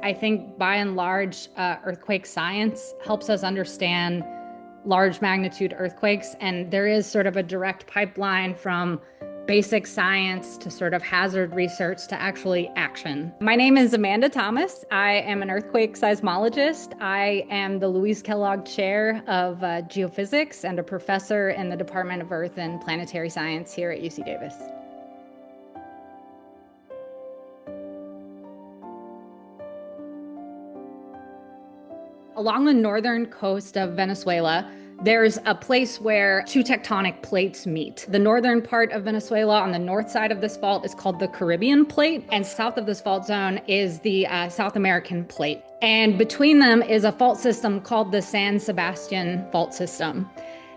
I think by and large, earthquake science helps us understand large magnitude earthquakes. And there is sort of a direct pipeline from basic science to sort of hazard research to actually action. My name is Amanda Thomas. I am an earthquake seismologist. I am the Louise Kellogg Chair of Geophysics and a professor in the Department of Earth and Planetary Science here at UC Davis. Along the northern coast of Venezuela, there's a place where two tectonic plates meet. The northern part of Venezuela on the north side of this fault is called the Caribbean Plate, and south of this fault zone is the South American Plate. And between them is a fault system called the San Sebastian Fault System.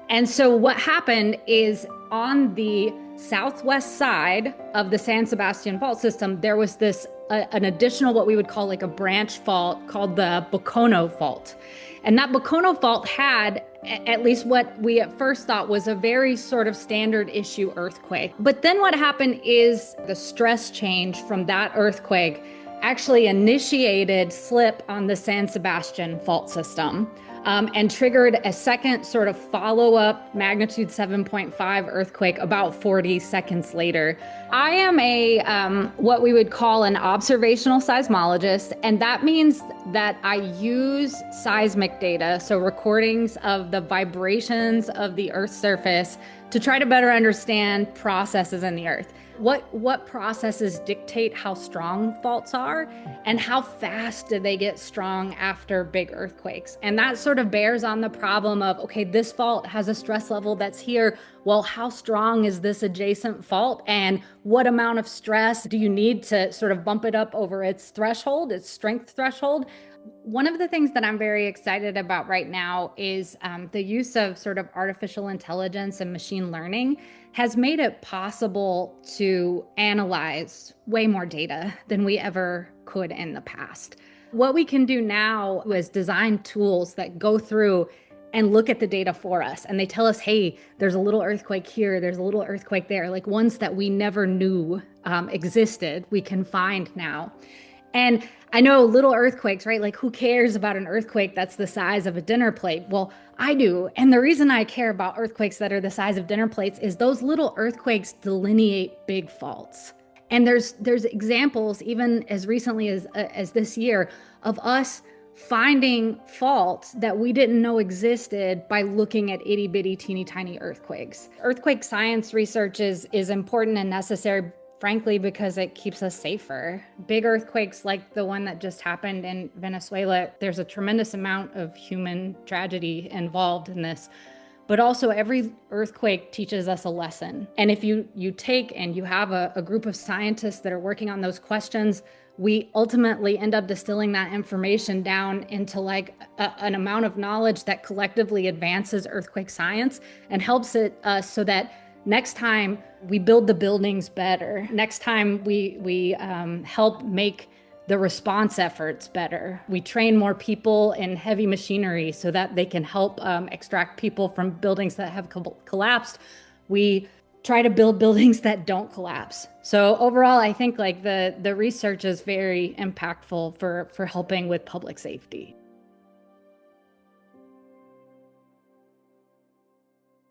And so what happened is on the southwest side of the San Sebastian Fault System, there was this an additional what we would call like a branch fault called the Bocono Fault. And that Bocono Fault had at least what we at first thought was a very sort of standard issue earthquake. But then what happened is the stress change from that earthquake actually initiated slip on the San Sebastian Fault System. And triggered a second sort of follow-up magnitude 7.5 earthquake about 40 seconds later. I am a what we would call an observational seismologist, and that means that I use seismic data, so recordings of the vibrations of the Earth's surface, to try to better understand processes in the Earth. What processes dictate how strong faults are and how fast do they get strong after big earthquakes? And that sort of bears on the problem of, okay, this fault has a stress level that's here. Well, how strong is this adjacent fault? And what amount of stress do you need to sort of bump it up over its threshold, its strength threshold? One of the things that I'm very excited about right now is the use of sort of artificial intelligence and machine learning has made it possible to analyze way more data than we ever could in the past. What we can do now is design tools that go through and look at the data for us. And they tell us, hey, there's a little earthquake here, there's a little earthquake there, like ones that we never knew existed, we can find now. And I know little earthquakes, right? Like who cares about an earthquake that's the size of a dinner plate? Well, I do. And the reason I care about earthquakes that are the size of dinner plates is those little earthquakes delineate big faults. And there's examples, even as recently as this year, of us finding faults that we didn't know existed by looking at itty bitty teeny tiny earthquakes. Earthquake science research is important and necessary, frankly, because it keeps us safer. Big earthquakes like the one that just happened in Venezuela, there's a tremendous amount of human tragedy involved in this. But also every earthquake teaches us a lesson. And if you take and you have a group of scientists that are working on those questions, we ultimately end up distilling that information down into like an amount of knowledge that collectively advances earthquake science and helps it so that next time we build the buildings better. Next time we help make the response efforts better. We train more people in heavy machinery so that they can help extract people from buildings that have collapsed. We try to build buildings that don't collapse. So overall, I think like the research is very impactful for helping with public safety.